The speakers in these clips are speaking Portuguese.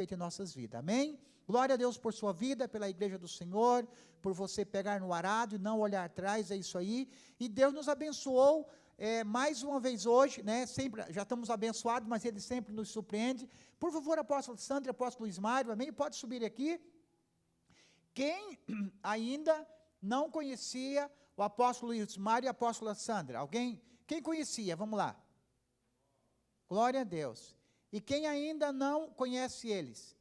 feito em nossas vidas, amém? Glória a Deus por sua vida, pela igreja do Senhor, por você pegar no arado e não olhar atrás, é isso aí, e Deus nos abençoou, mais uma vez hoje, né, sempre, já estamos abençoados, mas Ele sempre nos surpreende. Por favor, apóstolo Sandra, apóstolo Luiz Mário, amém? Pode subir aqui. Quem ainda não conhecia o apóstolo Luiz Mário e a apóstola Sandra? Alguém? Quem conhecia? Vamos lá. Glória a Deus. E quem ainda não conhece eles?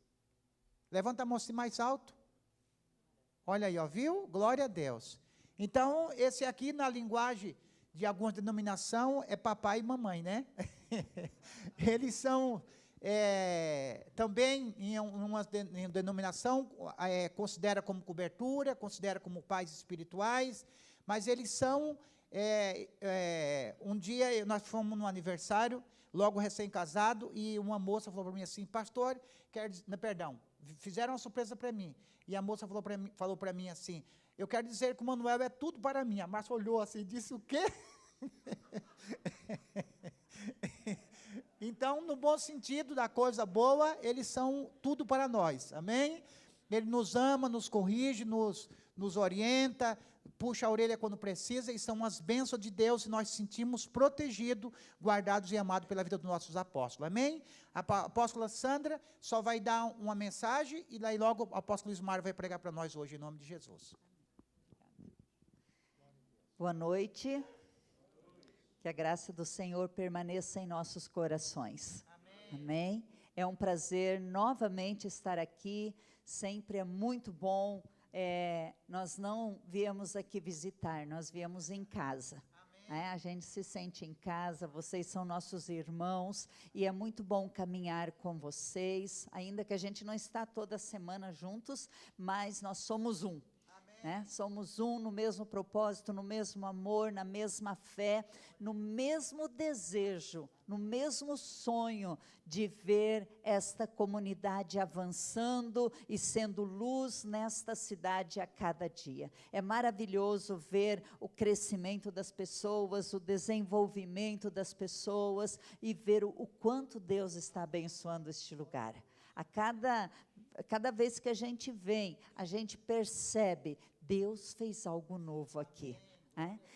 Levanta a mão assim mais alto. Olha aí, ó, viu? Glória a Deus. Então, esse aqui, na linguagem de alguma denominação, é papai e mamãe, né? Eles são, também, em uma denominação, considera como cobertura, considera como pais espirituais, mas eles são, um dia nós fomos no aniversário, logo recém-casado, e uma moça falou para mim assim, pastor, fizeram uma surpresa para mim, e a moça falou para mim assim, eu quero dizer que o Manuel é tudo para mim. A Márcia olhou assim e disse, o quê? Então, no bom sentido da coisa boa, eles são tudo para nós, amém? Ele nos ama, nos corrige, nos orienta, puxa a orelha quando precisa, e são as bênçãos de Deus, e nós sentimos protegidos, guardados e amados pela vida dos nossos apóstolos, amém? A apóstola Sandra só vai dar uma mensagem, e daí logo o apóstolo Luiz Mário vai pregar para nós hoje, em nome de Jesus. Boa noite. Que a graça do Senhor permaneça em nossos corações. Amém. Amém. É um prazer novamente estar aqui, sempre é muito bom. Nós não viemos aqui visitar, nós viemos em casa. A gente se sente em casa, vocês são nossos irmãos, e é muito bom caminhar com vocês, ainda que a gente não está toda semana juntos, mas nós somos um. Somos um no mesmo propósito, no mesmo amor, na mesma fé, no mesmo desejo, no mesmo sonho de ver esta comunidade avançando e sendo luz nesta cidade a cada dia. É maravilhoso ver o crescimento das pessoas, o desenvolvimento das pessoas e ver o quanto Deus está abençoando este lugar. Cada vez que a gente vem, a gente percebe, Deus fez algo novo aqui.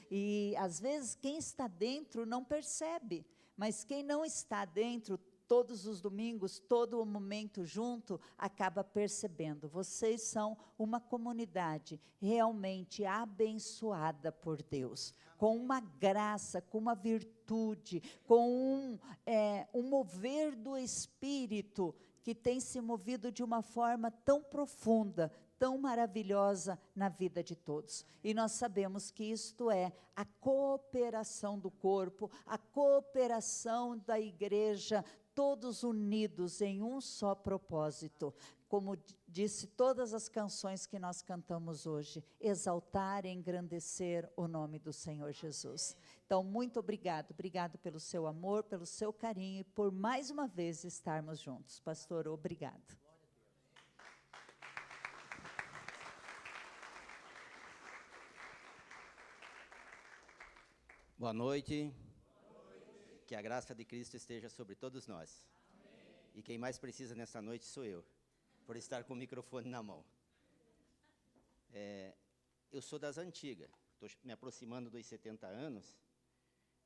E, às vezes, quem está dentro não percebe, mas quem não está dentro, todos os domingos, todo o momento junto, acaba percebendo. Vocês são uma comunidade realmente abençoada por Deus, com uma graça, com uma virtude, com um mover do Espírito, que tem se movido de uma forma tão profunda, tão maravilhosa na vida de todos. E nós sabemos que isto é a cooperação do corpo, a cooperação da igreja, todos unidos em um só propósito. Como disse todas as canções que nós cantamos hoje, exaltar e engrandecer o nome do Senhor Jesus. Então, muito obrigado pelo seu amor, pelo seu carinho e por mais uma vez estarmos juntos. Pastor, obrigado. Boa noite. Que a graça de Cristo esteja sobre todos nós. Amém. E quem mais precisa nessa noite sou eu, por estar com o microfone na mão. Eu sou das antigas, estou me aproximando dos 70 anos,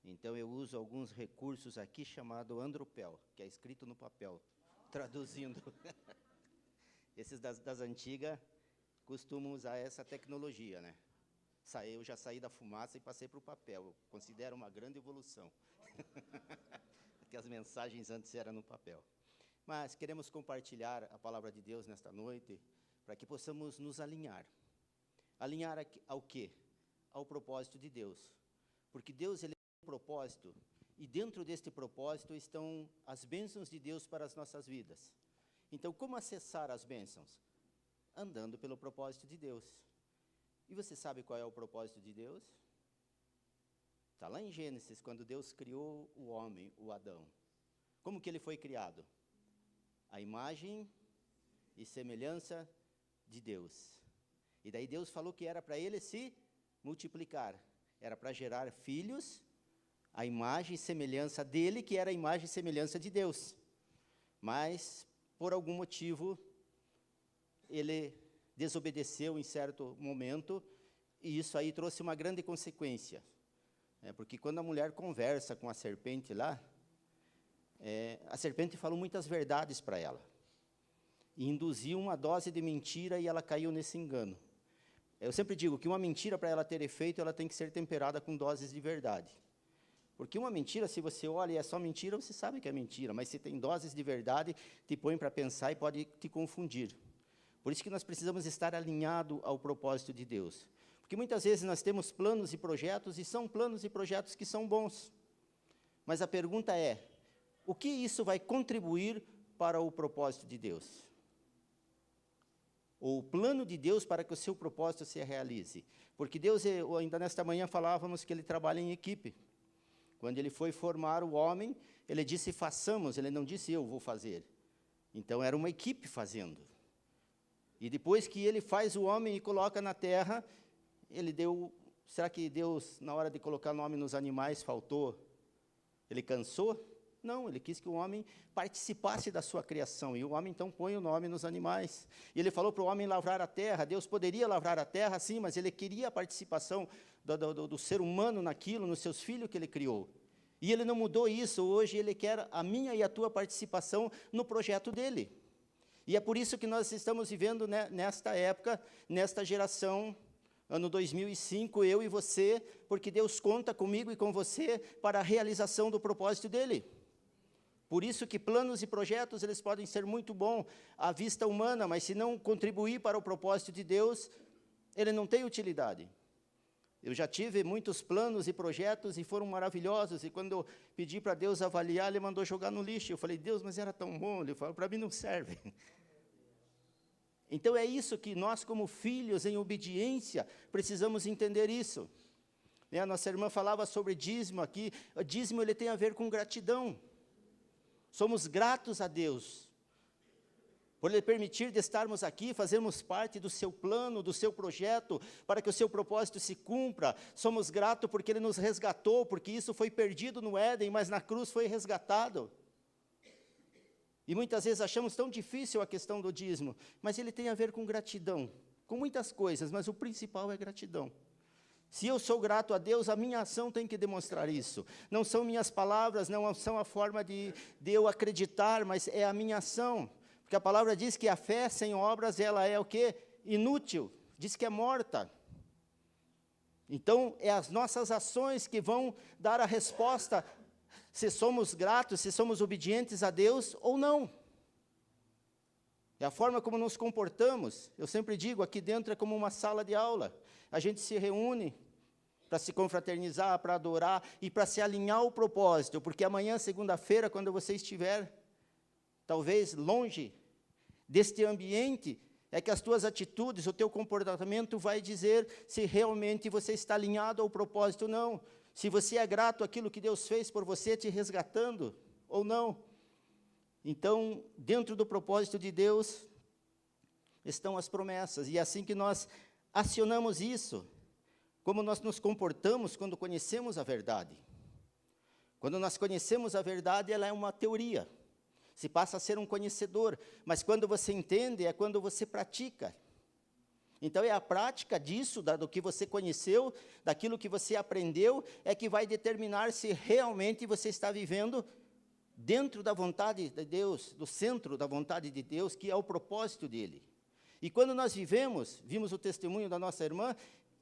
então eu uso alguns recursos aqui chamado Andropel, que é escrito no papel, traduzindo. Esses das antigas costumam usar essa tecnologia, né? Eu já saí da fumaça e passei para o papel, eu considero uma grande evolução. Porque as mensagens antes eram no papel. Mas queremos compartilhar a palavra de Deus nesta noite, para que possamos nos alinhar. Alinhar ao quê? Ao propósito de Deus. Porque Deus, ele tem um propósito, e dentro deste propósito estão as bênçãos de Deus para as nossas vidas. Então, como acessar as bênçãos? Andando pelo propósito de Deus. E você sabe qual é o propósito de Deus? Está lá em Gênesis, quando Deus criou o homem, o Adão. Como que ele foi criado? A imagem e semelhança de Deus. E daí Deus falou que era para ele se multiplicar. Era para gerar filhos, a imagem e semelhança dele, que era a imagem e semelhança de Deus. Mas, por algum motivo, ele desobedeceu em certo momento, e isso aí trouxe uma grande consequência. Porque quando a mulher conversa com a serpente lá, a serpente falou muitas verdades para ela, e induziu uma dose de mentira, e ela caiu nesse engano. Eu sempre digo que uma mentira, para ela ter efeito, ela tem que ser temperada com doses de verdade. Porque uma mentira, se você olha e é só mentira, você sabe que é mentira, mas se tem doses de verdade, te põe para pensar e pode te confundir. Por isso que nós precisamos estar alinhados ao propósito de Deus. Porque muitas vezes nós temos planos e projetos, e são planos e projetos que são bons. Mas a pergunta é, o que isso vai contribuir para o propósito de Deus? Ou o plano de Deus para que o seu propósito se realize? Porque Deus, ainda nesta manhã falávamos que Ele trabalha em equipe. Quando Ele foi formar o homem, Ele disse, façamos, Ele não disse, eu vou fazer. Então, era uma equipe fazendo. E depois que Ele faz o homem e coloca na terra, Ele deu... Será que Deus, na hora de colocar nome nos animais, faltou? Ele cansou? Não, Ele quis que o homem participasse da sua criação, e o homem então põe o nome nos animais. E Ele falou para o homem lavrar a terra. Deus poderia lavrar a terra, sim, mas Ele queria a participação do ser humano naquilo, nos seus filhos que Ele criou. E Ele não mudou isso. Hoje Ele quer a minha e a tua participação no projeto dEle. E é por isso que nós estamos vivendo, né, nesta época, nesta geração, ano 2005, eu e você, porque Deus conta comigo e com você para a realização do propósito dEle. Por isso que planos e projetos, eles podem ser muito bons à vista humana, mas se não contribuir para o propósito de Deus, ele não tem utilidade. Eu já tive muitos planos e projetos e foram maravilhosos, e quando eu pedi para Deus avaliar, Ele mandou jogar no lixo. Eu falei, Deus, mas era tão bom. Ele falou, para mim não serve. Então é isso que nós, como filhos em obediência, precisamos entender isso. A nossa irmã falava sobre dízimo aqui. O dízimo, ele tem a ver com gratidão. Somos gratos a Deus por Ele permitir de estarmos aqui, fazermos parte do seu plano, do seu projeto, para que o seu propósito se cumpra. Somos gratos porque Ele nos resgatou, porque isso foi perdido no Éden, mas na cruz foi resgatado. E muitas vezes achamos tão difícil a questão do dízimo, mas ele tem a ver com gratidão, com muitas coisas, mas o principal é gratidão. Se eu sou grato a Deus, a minha ação tem que demonstrar isso. Não são minhas palavras, não são a forma de eu acreditar, mas é a minha ação. Porque a palavra diz que a fé sem obras, ela é o quê? Inútil. Diz que é morta. Então, é as nossas ações que vão dar a resposta se somos gratos, se somos obedientes a Deus ou não. É a forma como nos comportamos. Eu sempre digo, aqui dentro é como uma sala de aula. A gente se reúne para se confraternizar, para adorar e para se alinhar ao propósito, porque amanhã, segunda-feira, quando você estiver, talvez longe deste ambiente, é que as tuas atitudes, o teu comportamento vai dizer se realmente você está alinhado ao propósito ou não. Se você é grato àquilo que Deus fez por você, te resgatando ou não. Então, dentro do propósito de Deus, estão as promessas, e é assim que nós acionamos isso, como nós nos comportamos quando conhecemos a verdade. Quando nós conhecemos a verdade, ela é uma teoria, se passa a ser um conhecedor, mas quando você entende, é quando você pratica. Então, é a prática disso, do que você conheceu, daquilo que você aprendeu, é que vai determinar se realmente você está vivendo dentro da vontade de Deus, do centro da vontade de Deus, que é o propósito dEle. E quando nós vimos o testemunho da nossa irmã,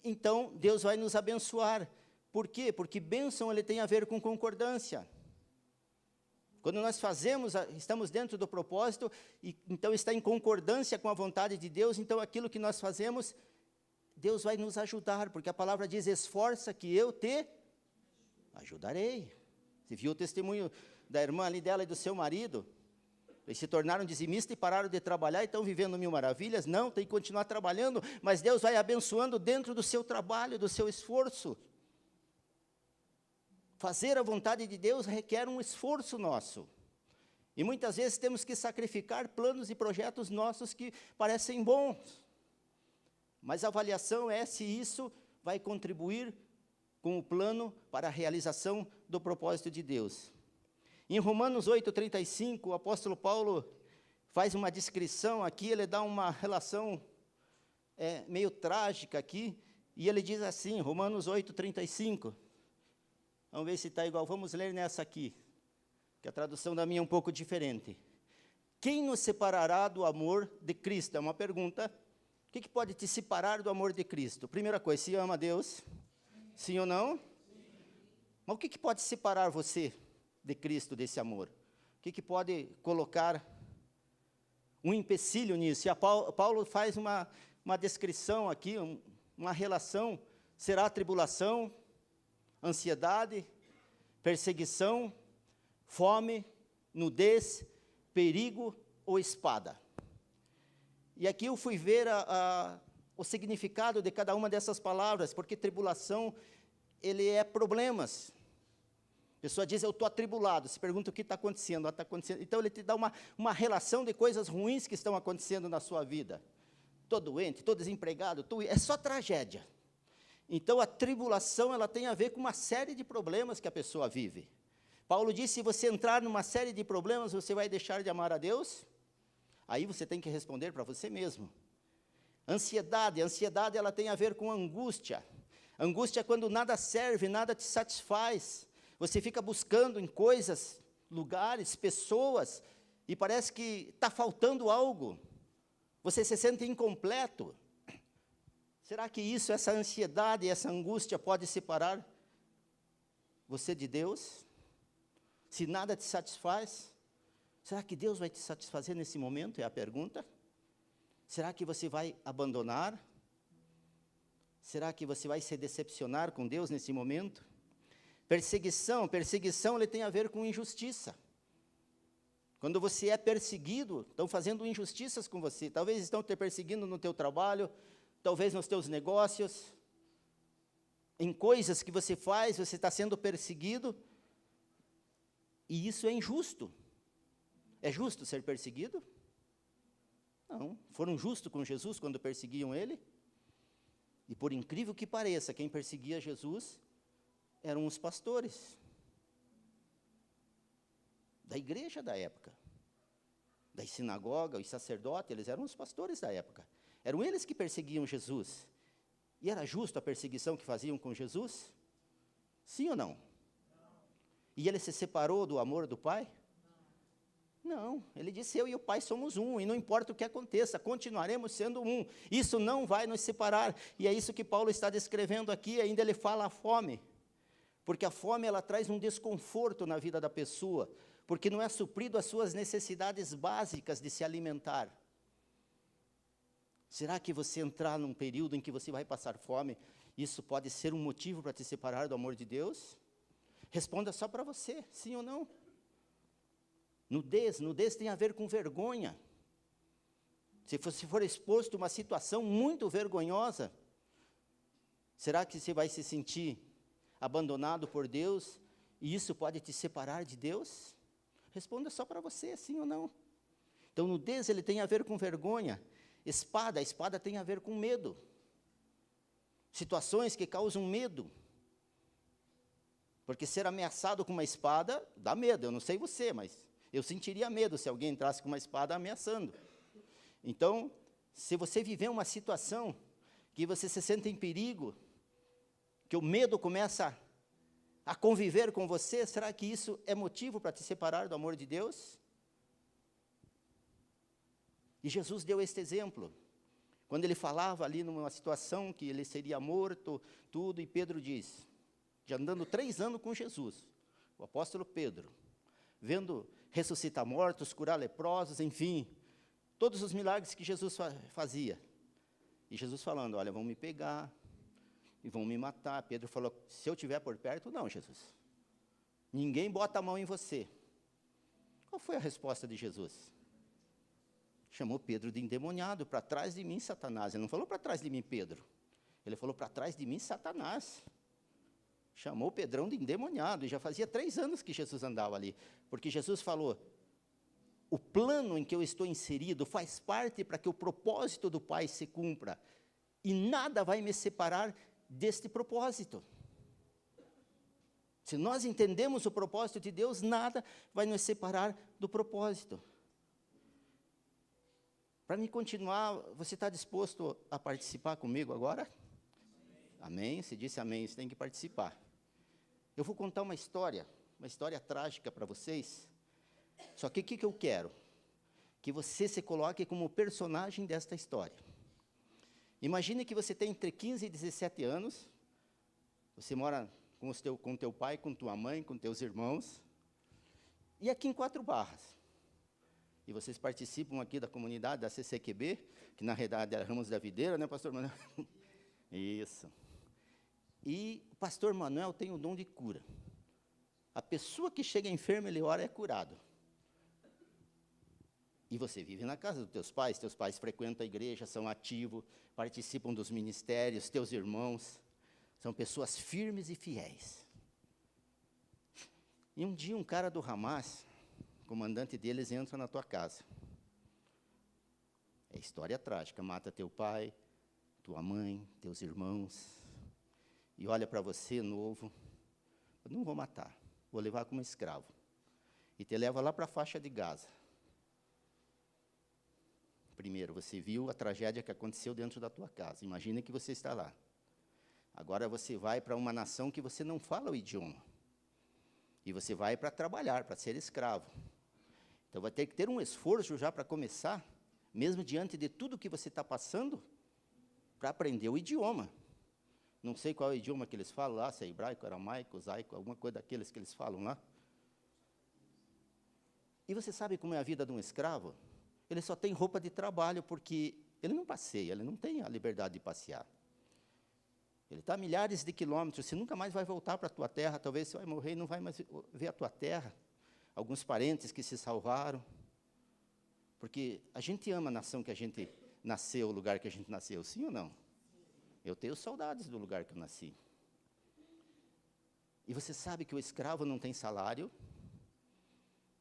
então Deus vai nos abençoar. Por quê? Porque bênção ele tem a ver com concordância. Quando nós estamos dentro do propósito, e então está em concordância com a vontade de Deus, então aquilo que nós fazemos, Deus vai nos ajudar, porque a palavra diz, esforça que eu te ajudarei. Você viu o testemunho da irmã ali dela e do seu marido? Eles se tornaram dizimistas e pararam de trabalhar e estão vivendo mil maravilhas? Não, tem que continuar trabalhando, mas Deus vai abençoando dentro do seu trabalho, do seu esforço. Fazer a vontade de Deus requer um esforço nosso. E muitas vezes temos que sacrificar planos e projetos nossos que parecem bons. Mas a avaliação é se isso vai contribuir com o plano para a realização do propósito de Deus. Em Romanos 8:35, o apóstolo Paulo faz uma descrição aqui, ele dá uma relação meio trágica aqui, e ele diz assim, Romanos 8:35. Vamos ver se está igual, vamos ler nessa aqui, que a tradução da minha é um pouco diferente. Quem nos separará do amor de Cristo? É uma pergunta. O que pode te separar do amor de Cristo? Primeira coisa, se ama a Deus? Sim ou não? Mas o que pode separar você de Cristo, desse amor? O que pode colocar um empecilho nisso? E Paulo faz uma descrição aqui, uma relação. Será tribulação, ansiedade, perseguição, fome, nudez, perigo ou espada. E aqui eu fui ver o significado de cada uma dessas palavras, porque tribulação, ele é problemas. A pessoa diz, eu estou atribulado, se pergunta o que está acontecendo, então ele te dá uma relação de coisas ruins que estão acontecendo na sua vida. Estou doente, estou desempregado, é só tragédia. Então a tribulação, ela tem a ver com uma série de problemas que a pessoa vive. Paulo diz, se você entrar numa série de problemas, você vai deixar de amar a Deus? Aí você tem que responder para você mesmo. Ansiedade, ela tem a ver com angústia. Angústia é quando nada serve, nada te satisfaz. Você fica buscando em coisas, lugares, pessoas, e parece que está faltando algo. Você se sente incompleto. Será que essa ansiedade, essa angústia pode separar você de Deus? Se nada te satisfaz, será que Deus vai te satisfazer nesse momento? É a pergunta. Será que você vai abandonar? Será que você vai se decepcionar com Deus nesse momento? Perseguição, ele tem a ver com injustiça. Quando você é perseguido, estão fazendo injustiças com você. Talvez estão te perseguindo no teu trabalho, talvez nos teus negócios, em coisas que você faz, você está sendo perseguido, e isso é injusto. É justo ser perseguido? Não. Foram justos com Jesus quando perseguiam ele? E por incrível que pareça, quem perseguia Jesus eram os pastores da igreja da época, da sinagoga, os sacerdotes, eles eram os pastores da época. Eram eles que perseguiam Jesus. E era justo a perseguição que faziam com Jesus? Sim ou não? E ele se separou do amor do Pai? Não, ele disse, eu e o Pai somos um, e não importa o que aconteça, continuaremos sendo um. Isso não vai nos separar, e é isso que Paulo está descrevendo aqui. Ainda ele fala a fome, porque a fome, ela traz um desconforto na vida da pessoa, porque não é suprido as suas necessidades básicas de se alimentar. Será que você entrar num período em que você vai passar fome, isso pode ser um motivo para te separar do amor de Deus? Responda só para você, sim ou não? Nudez tem a ver com vergonha. Se você for exposto a uma situação muito vergonhosa, será que você vai se sentir abandonado por Deus, e isso pode te separar de Deus? Responda só para você, sim ou não? Então, nudez, ele tem a ver com vergonha. A espada tem a ver com medo. Situações que causam medo. Porque ser ameaçado com uma espada dá medo. Eu não sei você, mas eu sentiria medo se alguém entrasse com uma espada ameaçando. Então, se você viver uma situação que você se sente em perigo, que o medo começa a conviver com você, será que isso é motivo para te separar do amor de Deus? E Jesus deu este exemplo, quando ele falava ali numa situação que ele seria morto, tudo, e Pedro diz, já andando 3 anos com Jesus, o apóstolo Pedro, vendo ressuscitar mortos, curar leprosos, enfim, todos os milagres que Jesus fazia. E Jesus falando, olha, vão me pegar e vão me matar. Pedro falou, se eu estiver por perto, não, Jesus. Ninguém bota a mão em você. Qual foi a resposta de Jesus? Chamou Pedro de endemoniado, para trás de mim, Satanás. Ele não falou para trás de mim, Pedro. Ele falou para trás de mim, Satanás. Chamou Pedrão de endemoniado, e já fazia 3 anos que Jesus andava ali. Porque Jesus falou, o plano em que eu estou inserido faz parte para que o propósito do Pai se cumpra. E nada vai me separar deste propósito. Se nós entendemos o propósito de Deus, nada vai nos separar do propósito. Para me continuar, você está disposto a participar comigo agora? Amém? Se disse amém, você tem que participar. Eu vou contar uma história trágica para vocês. Só que o que eu quero? Que você se coloque como personagem desta história. Imagine que você tem entre 15 e 17 anos, você mora com teu pai, com tua mãe, com teus irmãos, e aqui em Quatro Barras. E vocês participam aqui da comunidade da CCQB, que na realidade é Ramos da Videira, né, pastor Manuel? Isso. E o pastor Manuel tem o dom de cura. A pessoa que chega enferma, ele ora, é curado. E você vive na casa dos teus pais frequentam a igreja, são ativos, participam dos ministérios, teus irmãos, são pessoas firmes e fiéis. E um dia um cara do Hamas, comandante deles, entra na tua casa. É história trágica, mata teu pai, tua mãe, teus irmãos, e olha para você novo, eu não vou matar, vou levar como escravo, e te leva lá para a faixa de Gaza. Primeiro, você viu a tragédia que aconteceu dentro da tua casa, imagina que você está lá. Agora você vai para uma nação que você não fala o idioma, e você vai para trabalhar, para ser escravo. Então vai ter que ter um esforço já para começar, mesmo diante de tudo que você está passando, para aprender o idioma. Não sei qual é o idioma que eles falam lá, se é hebraico, aramaico, mosaico, alguma coisa daqueles que eles falam lá. E você sabe como é a vida de um escravo? Ele só tem roupa de trabalho, porque ele não passeia, ele não tem a liberdade de passear. Ele está a milhares de quilômetros, você nunca mais vai voltar para a tua terra, talvez você vai morrer e não vai mais ver a tua terra. Alguns parentes que se salvaram, porque a gente ama a nação que a gente nasceu, o lugar que a gente nasceu, sim ou não? Eu tenho saudades do lugar que eu nasci. E você sabe que o escravo não tem salário,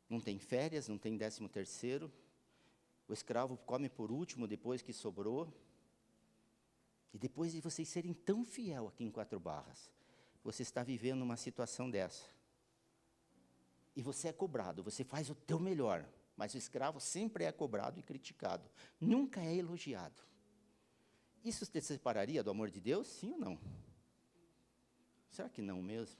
não tem férias, não tem 13º, o escravo come por último, depois que sobrou. E depois de vocês serem tão fiel aqui em Quatro Barras, você está vivendo uma situação dessa. E você é cobrado, você faz o teu melhor, mas o escravo sempre é cobrado e criticado, nunca é elogiado. Isso te separaria do amor de Deus, sim ou não? Será que não mesmo?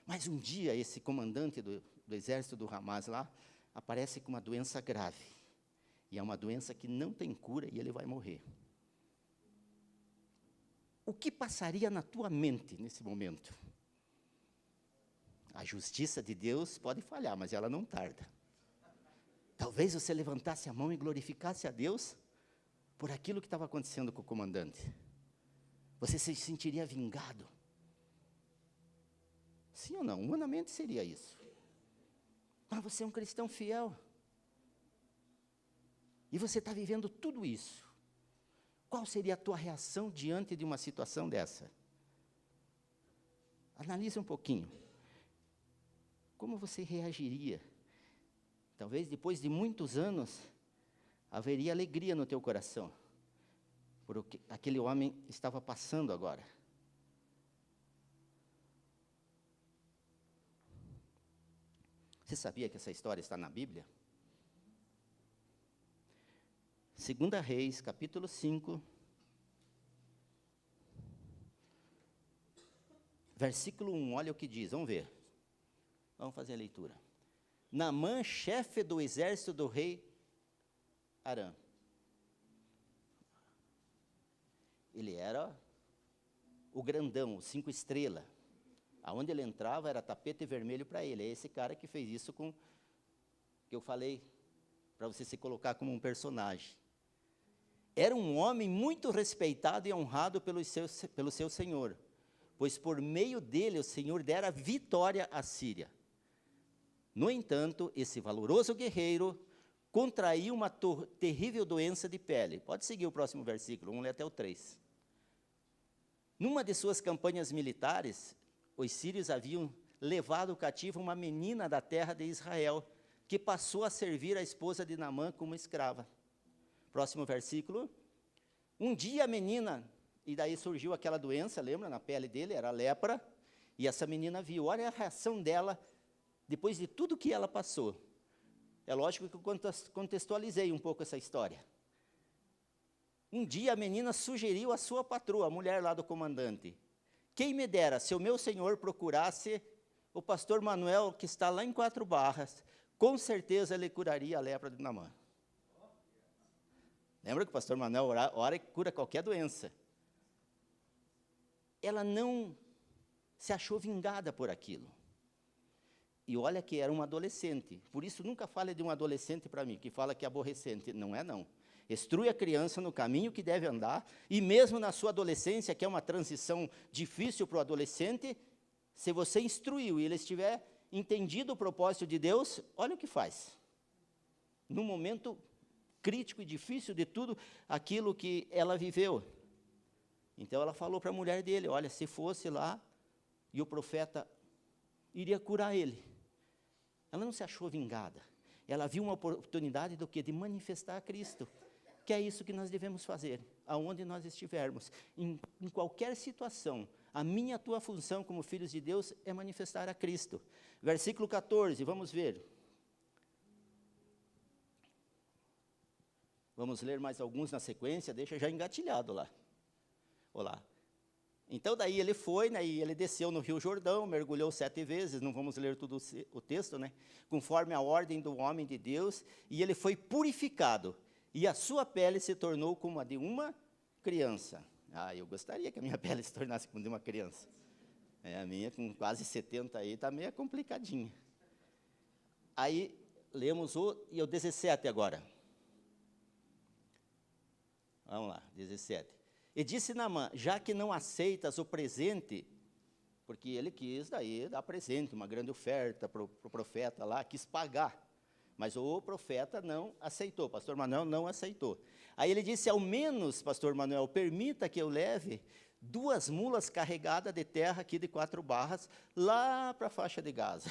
Mas um dia esse comandante do exército do Hamas lá, aparece com uma doença grave, e é uma doença que não tem cura e ele vai morrer. O que passaria na tua mente nesse momento? A justiça de Deus pode falhar, mas ela não tarda. Talvez você levantasse a mão e glorificasse a Deus por aquilo que estava acontecendo com o comandante. Você se sentiria vingado. Sim ou não? Humanamente seria isso. Mas você é um cristão fiel. E você está vivendo tudo isso. Qual seria a tua reação diante de uma situação dessa? Analise um pouquinho. Como você reagiria? Talvez depois de muitos anos, haveria alegria no teu coração, por o que aquele homem estava passando agora. Você sabia que essa história está na Bíblia? 2 Reis, capítulo 5, versículo 1, olha o que diz, vamos ver. Vamos fazer a leitura. Naamã, chefe do exército do rei Aram. Ele era o grandão, o 5 estrelas. Aonde ele entrava era tapete vermelho para ele. É esse cara que fez isso com que eu falei, para você se colocar como um personagem. Era um homem muito respeitado e honrado pelo seu senhor, pois por meio dele o Senhor dera vitória à Síria. No entanto, esse valoroso guerreiro contraiu uma terrível doença de pele. Pode seguir o próximo versículo, vamos ler até o 3. Numa de suas campanhas militares, os sírios haviam levado cativo uma menina da terra de Israel, que passou a servir a esposa de Naamã como escrava. Próximo versículo. Um dia a menina, e daí surgiu aquela doença, lembra, na pele dele, era lepra, e essa menina viu, olha a reação dela, depois de tudo que ela passou. É lógico que eu contextualizei um pouco essa história. Um dia a menina sugeriu à sua patroa, a mulher lá do comandante: quem me dera se o meu senhor procurasse o pastor Manuel, que está lá em 4 Barras, com certeza ele curaria a lepra de Naamã. Lembra que o pastor Manuel ora e cura qualquer doença. Ela não se achou vingada por aquilo. E olha que era uma adolescente. Por isso, nunca fale de um adolescente para mim, que fala que é aborrecente. Não é, não. Instrui a criança no caminho que deve andar, e mesmo na sua adolescência, que é uma transição difícil para o adolescente, se você instruiu e ele estiver entendido o propósito de Deus, olha o que faz. No momento crítico e difícil de tudo aquilo que ela viveu. Então ela falou para a mulher dele: olha, se fosse lá, e o profeta iria curar ele. Ela não se achou vingada. Ela viu uma oportunidade do quê? De manifestar a Cristo. Que é isso que nós devemos fazer, aonde nós estivermos, em qualquer situação. A minha, a tua função como filhos de Deus é manifestar a Cristo. Versículo 14, vamos ver. Vamos ler mais alguns na sequência, deixa já engatilhado lá. Olá. Então daí ele foi, né, e ele desceu no Rio Jordão, mergulhou 7 vezes, não vamos ler todo o texto, né, conforme a ordem do homem de Deus, e ele foi purificado, e a sua pele se tornou como a de uma criança. Eu gostaria que a minha pele se tornasse como a de uma criança. A minha, com quase 70 aí, está meio complicadinha. Aí, lemos o 17 agora. Vamos lá, 17. E disse Naamã: já que não aceitas o presente, porque ele quis daí dar presente, uma grande oferta para o profeta lá, quis pagar. Mas o profeta não aceitou, pastor Manuel não aceitou. Aí ele disse: ao menos, pastor Manuel, permita que eu leve 2 mulas carregadas de terra aqui de 4 Barras, lá para a faixa de Gaza.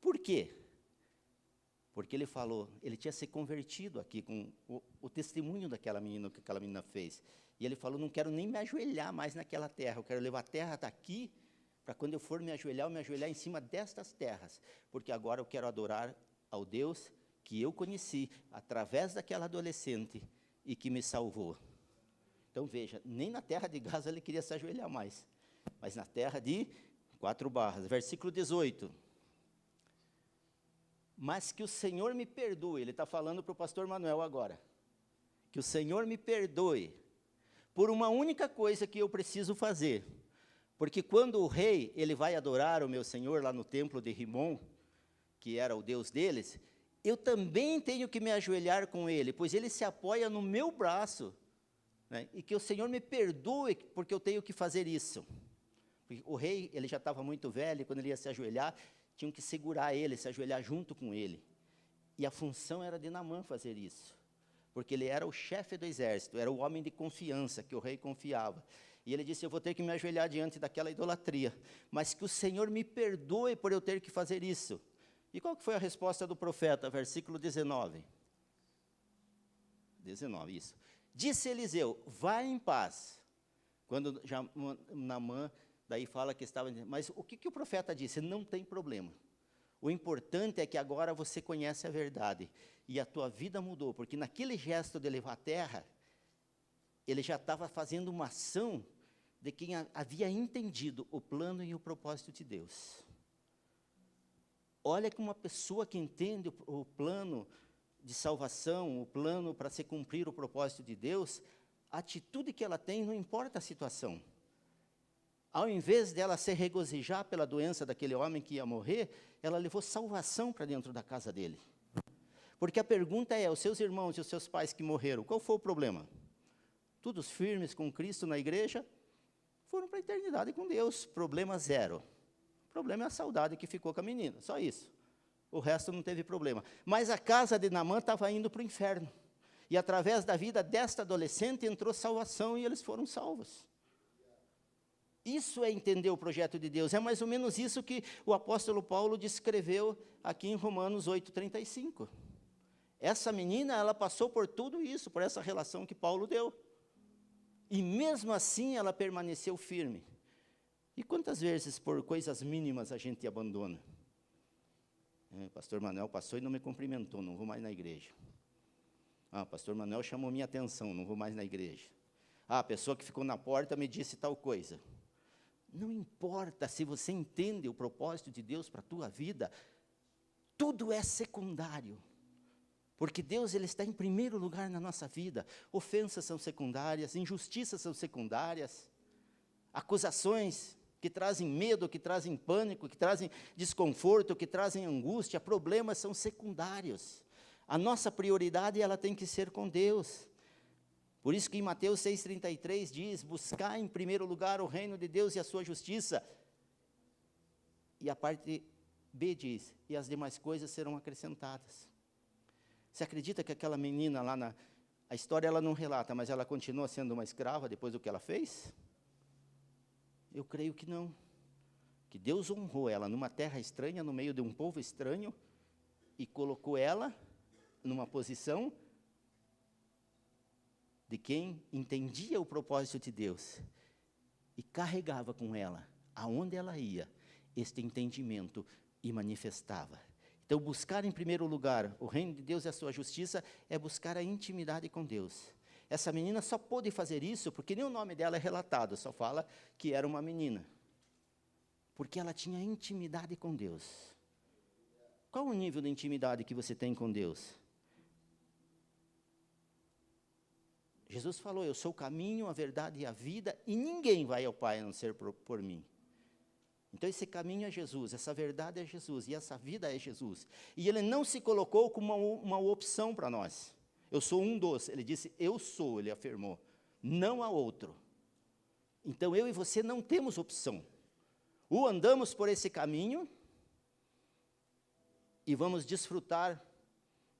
Por quê? Porque ele falou, ele tinha se convertido aqui com o testemunho daquela menina, que aquela menina fez. E ele falou: não quero nem me ajoelhar mais naquela terra, eu quero levar a terra daqui, para quando eu for me ajoelhar, eu me ajoelhar em cima destas terras, porque agora eu quero adorar ao Deus que eu conheci, através daquela adolescente, e que me salvou. Então veja, nem na terra de Gaza ele queria se ajoelhar mais, mas na terra de 4 Barras, versículo 18. Mas que o Senhor me perdoe, ele está falando para o pastor Manuel agora, que o Senhor me perdoe, por uma única coisa que eu preciso fazer, porque quando o rei, ele vai adorar o meu Senhor lá no templo de Rimon, que era o Deus deles, eu também tenho que me ajoelhar com ele, pois ele se apoia no meu braço, né, e que o Senhor me perdoe, porque eu tenho que fazer isso. Porque o rei, ele já estava muito velho, e quando ele ia se ajoelhar, tinham que segurar ele, se ajoelhar junto com ele. E a função era de Naamã fazer isso, porque ele era o chefe do exército, era o homem de confiança, que o rei confiava. E ele disse: eu vou ter que me ajoelhar diante daquela idolatria, mas que o Senhor me perdoe por eu ter que fazer isso. E qual que foi a resposta do profeta? Versículo 19. 19, isso. Disse Eliseu: vá em paz. Quando já Naamã daí fala que estava... Mas o que o profeta disse? Não tem problema. O importante é que agora você conhece a verdade. E a tua vida mudou, porque naquele gesto de levar a terra, ele já estava fazendo uma ação de quem havia entendido o plano e o propósito de Deus. Olha que uma pessoa que entende o plano de salvação, o plano para se cumprir o propósito de Deus, a atitude que ela tem, não importa a situação. Ao invés dela se regozijar pela doença daquele homem que ia morrer, ela levou salvação para dentro da casa dele. Porque a pergunta é, os seus irmãos e os seus pais que morreram, qual foi o problema? Todos firmes com Cristo na igreja, foram para a eternidade com Deus, problema zero. O problema é a saudade que ficou com a menina, só isso. O resto não teve problema. Mas a casa de Naamã estava indo para o inferno. E através da vida desta adolescente entrou salvação e eles foram salvos. Isso é entender o projeto de Deus. É mais ou menos isso que o apóstolo Paulo descreveu aqui em Romanos 8:35. Essa menina, ela passou por tudo isso, por essa relação que Paulo deu. E mesmo assim ela permaneceu firme. E quantas vezes por coisas mínimas a gente abandona? Pastor Manuel passou e não me cumprimentou, não vou mais na igreja. Ah, o pastor Manuel chamou minha atenção, não vou mais na igreja. Ah, a pessoa que ficou na porta me disse tal coisa. Não importa se você entende o propósito de Deus para a tua vida, tudo é secundário. Porque Deus, Ele está em primeiro lugar na nossa vida. Ofensas são secundárias, injustiças são secundárias, acusações que trazem medo, que trazem pânico, que trazem desconforto, que trazem angústia, problemas são secundários. A nossa prioridade, ela tem que ser com Deus. Por isso que em Mateus 6,33 diz, buscar em primeiro lugar o reino de Deus e a sua justiça. E a parte B diz, e as demais coisas serão acrescentadas. Você acredita que aquela menina lá a história ela não relata, mas ela continua sendo uma escrava depois do que ela fez? Eu creio que não. Que Deus honrou ela numa terra estranha, no meio de um povo estranho, e colocou ela numa posição de quem entendia o propósito de Deus e carregava com ela, aonde ela ia, este entendimento e manifestava. Então, buscar em primeiro lugar o reino de Deus e a sua justiça é buscar a intimidade com Deus. Essa menina só pôde fazer isso porque nem o nome dela é relatado, só fala que era uma menina. Porque ela tinha intimidade com Deus. Qual o nível de intimidade que você tem com Deus? Jesus falou, eu sou o caminho, a verdade e a vida, e ninguém vai ao Pai a não ser por mim. Então esse caminho é Jesus, essa verdade é Jesus, e essa vida é Jesus. E Ele não se colocou como uma opção para nós. Eu sou um dos, Ele disse, eu sou, Ele afirmou, não há outro. Então eu e você não temos opção. Ou andamos por esse caminho, e vamos desfrutar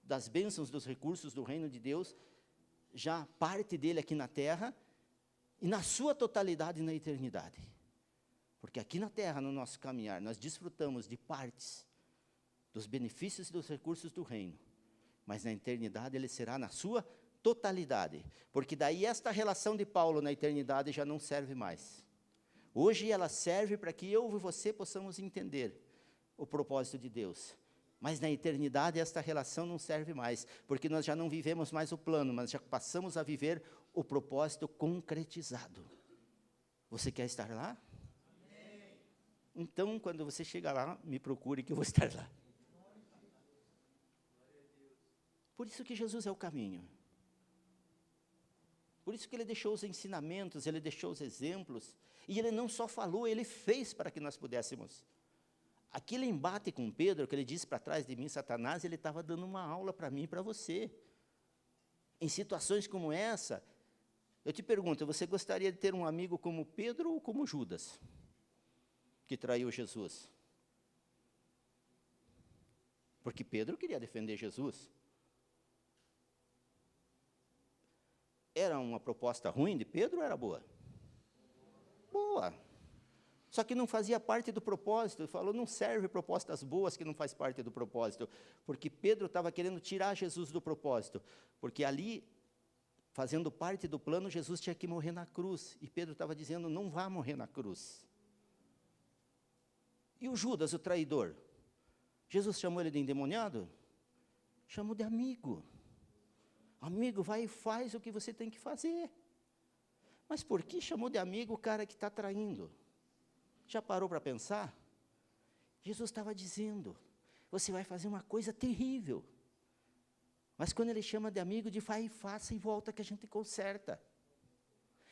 das bênçãos, dos recursos do reino de Deus, já parte dele aqui na terra, e na sua totalidade na eternidade. Porque aqui na terra, no nosso caminhar, nós desfrutamos de partes dos benefícios e dos recursos do reino, mas na eternidade ele será na sua totalidade, porque daí esta relação de Paulo na eternidade já não serve mais. Hoje ela serve para que eu e você possamos entender o propósito de Deus. Mas na eternidade esta relação não serve mais, porque nós já não vivemos mais o plano, mas já passamos a viver o propósito concretizado. Você quer estar lá? Amém. Então, quando você chegar lá, me procure que eu vou estar lá. Por isso que Jesus é o caminho. Por isso que Ele deixou os ensinamentos, Ele deixou os exemplos, e Ele não só falou, Ele fez para que nós pudéssemos. Aquele embate com Pedro, que ele disse para trás de mim, Satanás, ele estava dando uma aula para mim e para você. Em situações como essa, eu te pergunto, você gostaria de ter um amigo como Pedro ou como Judas, que traiu Jesus? Porque Pedro queria defender Jesus. Era uma proposta ruim de Pedro ou era boa? Boa. Só que não fazia parte do propósito. Ele falou, não serve propostas boas que não faz parte do propósito. Porque Pedro estava querendo tirar Jesus do propósito. Porque ali, fazendo parte do plano, Jesus tinha que morrer na cruz. E Pedro estava dizendo, não vá morrer na cruz. E o Judas, o traidor? Jesus chamou ele de endemoniado? Chamou de amigo. Amigo, vai e faz o que você tem que fazer. Mas por que chamou de amigo o cara que está traindo? Já parou para pensar? Jesus estava dizendo, você vai fazer uma coisa terrível. Mas quando Ele chama de amigo, de vai e faça e volta que a gente conserta.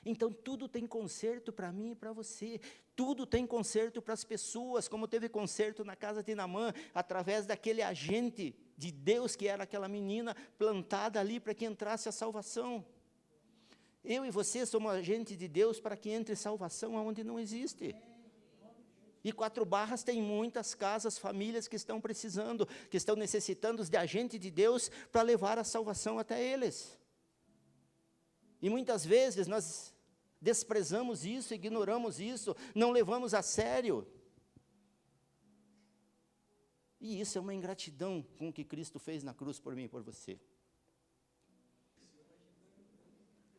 Então tudo tem conserto para mim e para você. Tudo tem conserto para as pessoas, como teve conserto na casa de Naamã, através daquele agente de Deus, que era aquela menina plantada ali para que entrasse a salvação. Eu e você somos agentes de Deus para que entre salvação onde não existe. E 4 Barras tem muitas casas, famílias que estão precisando, que estão necessitando de agente de Deus para levar a salvação até eles. E muitas vezes nós desprezamos isso, ignoramos isso, não levamos a sério. E isso é uma ingratidão com o que Cristo fez na cruz por mim e por você.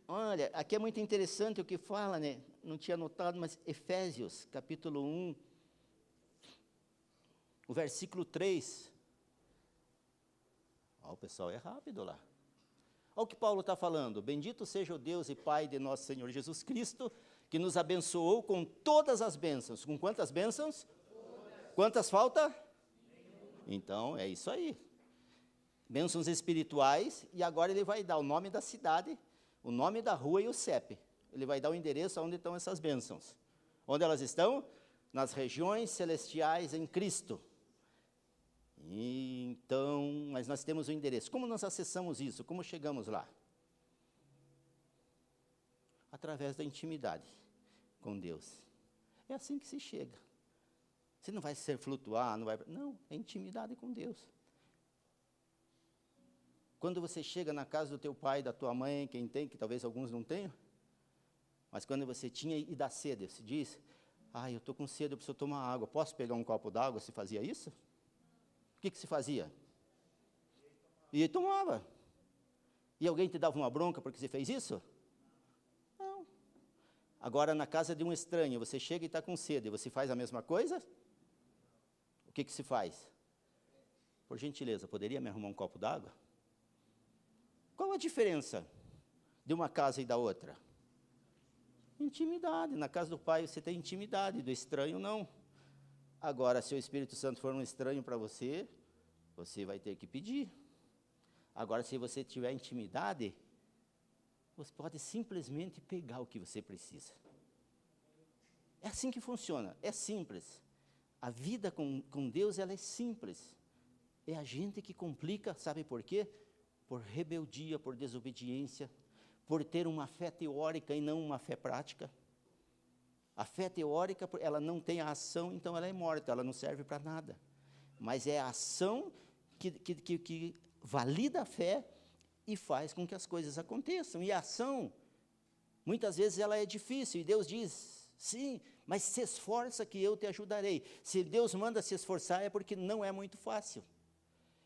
Olha, aqui é muito interessante o que fala, né? Não tinha notado, mas Efésios, capítulo 1, o versículo 3. Ó, o pessoal é rápido lá. Olha o que Paulo está falando. Bendito seja o Deus e Pai de nosso Senhor Jesus Cristo, que nos abençoou com todas as bênçãos. Com quantas bênçãos? Quantas falta? Então, é isso aí. Bênçãos espirituais, e agora ele vai dar o nome da cidade, o nome da rua e o CEP. Ele vai dar o endereço onde estão essas bênçãos. Onde elas estão? Nas regiões celestiais em Cristo. Então, mas nós temos o endereço. Como nós acessamos isso? Como chegamos lá? Através da intimidade com Deus. É assim que se chega. Você não vai ser flutuar, não vai... Não, é intimidade com Deus. Quando você chega na casa do teu pai, da tua mãe, quem tem, que talvez alguns não tenham, mas quando você tinha e dá sede, você diz, eu estou com sede, eu preciso tomar água, posso pegar um copo d'água? Se fazia isso? O que se fazia? E tomava. E alguém te dava uma bronca porque você fez isso? Não. Agora, na casa de um estranho, você chega e está com sede, você faz a mesma coisa? O que se faz? Por gentileza, poderia me arrumar um copo d'água? Qual a diferença de uma casa e da outra? Intimidade. Na casa do pai você tem intimidade, do estranho não. Agora, se o Espírito Santo for um estranho para você, você vai ter que pedir. Agora, se você tiver intimidade, você pode simplesmente pegar o que você precisa. É assim que funciona, é simples. A vida com Deus, ela é simples. É a gente que complica, sabe por quê? Por rebeldia, por desobediência, por ter uma fé teórica e não uma fé prática. A fé teórica, ela não tem a ação, então ela é morta, ela não serve para nada. Mas é a ação que valida a fé e faz com que as coisas aconteçam. E a ação, muitas vezes ela é difícil, e Deus diz, sim, mas se esforça que eu te ajudarei. Se Deus manda se esforçar é porque não é muito fácil.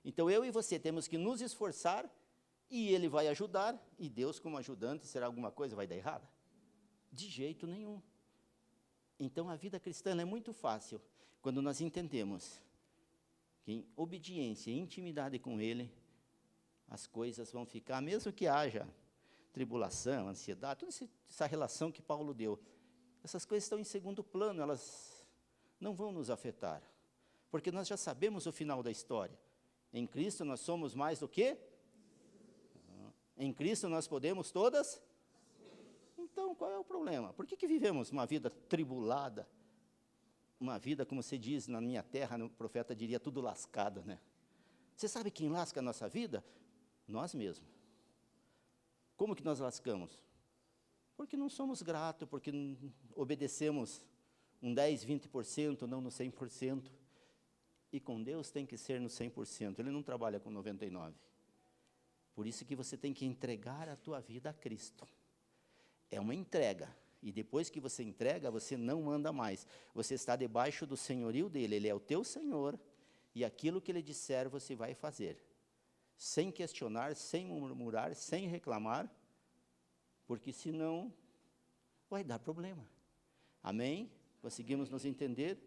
Então eu e você temos que nos esforçar, e Ele vai ajudar, e Deus como ajudante, será alguma coisa vai dar errada? De jeito nenhum. Então a vida cristã é muito fácil, quando nós entendemos que em obediência e intimidade com Ele, as coisas vão ficar, mesmo que haja tribulação, ansiedade, toda essa relação que Paulo deu, essas coisas estão em segundo plano, elas não vão nos afetar, porque nós já sabemos o final da história. Em Cristo nós somos mais do que? Em Cristo nós podemos todas? Então, qual é o problema? Por que vivemos uma vida tribulada? Uma vida, como se diz na minha terra, o profeta diria, tudo lascada, né? Você sabe quem lasca a nossa vida? Nós mesmos. Como que nós lascamos? Porque não somos gratos, porque obedecemos um 10, 20%, não no 100%. E com Deus tem que ser no 100%, Ele não trabalha com 99%. Por isso que você tem que entregar a tua vida a Cristo. É uma entrega, e depois que você entrega, você não manda mais. Você está debaixo do senhorio dEle, Ele é o teu Senhor, e aquilo que Ele disser você vai fazer. Sem questionar, sem murmurar, sem reclamar, porque senão vai dar problema. Amém? Conseguimos nos entender?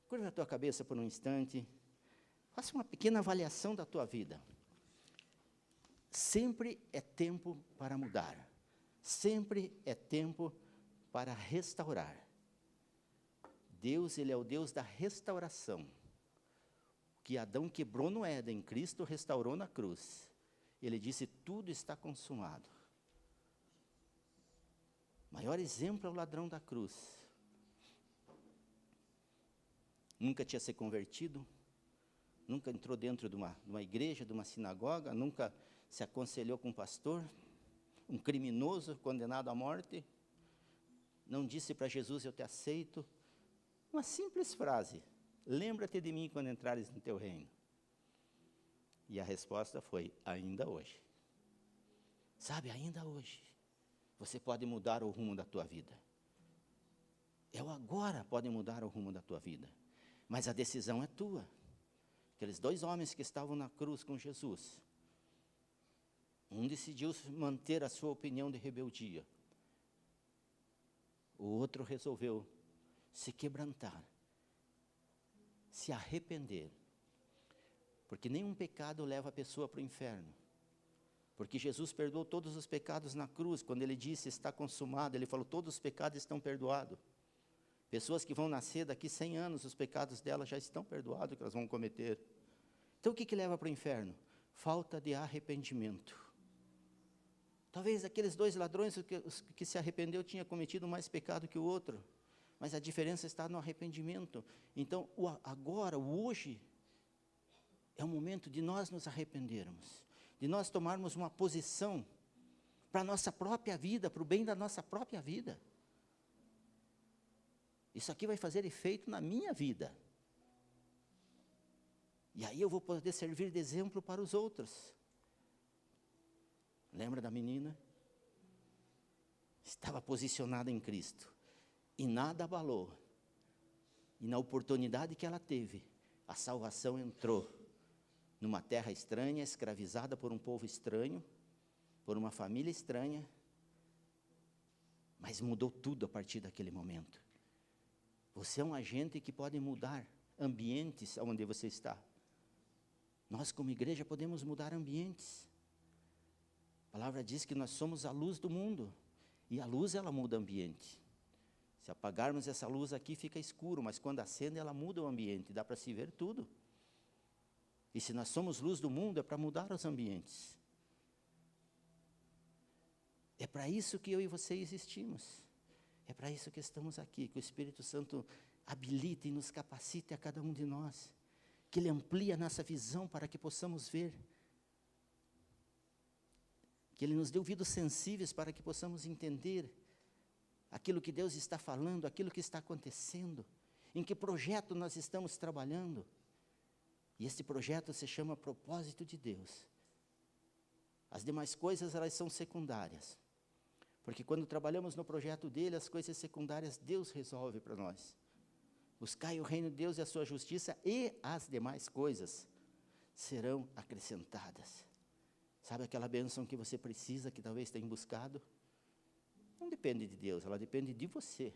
Curva a tua cabeça por um instante. Faça uma pequena avaliação da tua vida. Sempre é tempo para mudar. Sempre é tempo para restaurar. Deus, Ele é o Deus da restauração. O que Adão quebrou no Éden, Cristo restaurou na cruz. Ele disse, tudo está consumado. O maior exemplo é o ladrão da cruz. Nunca tinha se convertido, nunca entrou dentro de uma igreja, de uma sinagoga, nunca se aconselhou com um pastor, um criminoso condenado à morte, não disse para Jesus, eu te aceito. Uma simples frase, lembra-te de mim quando entrares no teu reino. E a resposta foi, ainda hoje. Sabe, ainda hoje, você pode mudar o rumo da tua vida. O agora pode mudar o rumo da tua vida. Mas a decisão é tua. Aqueles 2 homens que estavam na cruz com Jesus, um decidiu manter a sua opinião de rebeldia. O outro resolveu se quebrantar, se arrepender. Porque nenhum pecado leva a pessoa para o inferno. Porque Jesus perdoou todos os pecados na cruz. Quando ele disse, está consumado, ele falou, todos os pecados estão perdoados. Pessoas que vão nascer daqui 100 anos, os pecados delas já estão perdoados, que elas vão cometer. Então o que leva para o inferno? Falta de arrependimento. Talvez aqueles 2 ladrões, os que se arrependeu, tinham cometido mais pecado que o outro. Mas a diferença está no arrependimento. Então, agora, o hoje, é o momento de nós nos arrependermos. De nós tomarmos uma posição para a nossa própria vida, para o bem da nossa própria vida. Isso aqui vai fazer efeito na minha vida. E aí eu vou poder servir de exemplo para os outros. Lembra da menina? Estava posicionada em Cristo. E nada abalou. E na oportunidade que ela teve, a salvação entrou. Numa terra estranha, escravizada por um povo estranho, por uma família estranha, mas mudou tudo a partir daquele momento. Você é um agente que pode mudar ambientes onde você está. Nós, como igreja, podemos mudar ambientes. A palavra diz que nós somos a luz do mundo, e a luz, ela muda o ambiente. Se apagarmos essa luz aqui, fica escuro, mas quando acende, ela muda o ambiente, dá para se ver tudo. E se nós somos luz do mundo, é para mudar os ambientes. É para isso que eu e você existimos. É para isso que estamos aqui, que o Espírito Santo habilite e nos capacite a cada um de nós. Que Ele amplie a nossa visão para que possamos ver. Que Ele nos dê ouvidos sensíveis para que possamos entender aquilo que Deus está falando, aquilo que está acontecendo, em que projeto nós estamos trabalhando. E esse projeto se chama propósito de Deus. As demais coisas, elas são secundárias. Porque quando trabalhamos no projeto dele, as coisas secundárias Deus resolve para nós. Buscai o reino de Deus e a sua justiça, e as demais coisas serão acrescentadas. Sabe aquela bênção que você precisa, que talvez tenha buscado? Não depende de Deus, ela depende de você.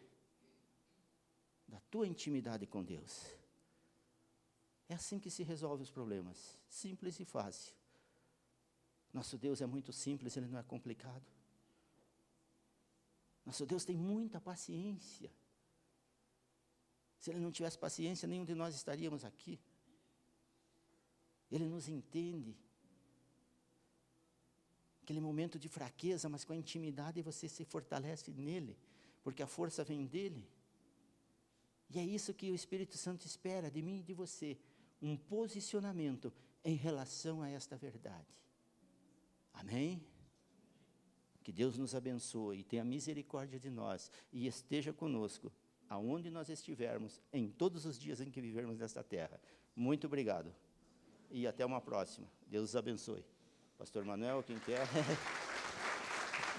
Da tua intimidade com Deus. É assim que se resolve os problemas, simples e fácil. Nosso Deus é muito simples, Ele não é complicado. Nosso Deus tem muita paciência. Se Ele não tivesse paciência, nenhum de nós estaríamos aqui. Ele nos entende. Aquele momento de fraqueza, mas com a intimidade você se fortalece nele, porque a força vem dele. E é isso que o Espírito Santo espera de mim e de você. Um posicionamento em relação a esta verdade. Amém? Que Deus nos abençoe e tenha misericórdia de nós e esteja conosco, aonde nós estivermos, em todos os dias em que vivermos nesta terra. Muito obrigado. E até uma próxima. Deus os abençoe. Pastor Manuel, quem quer?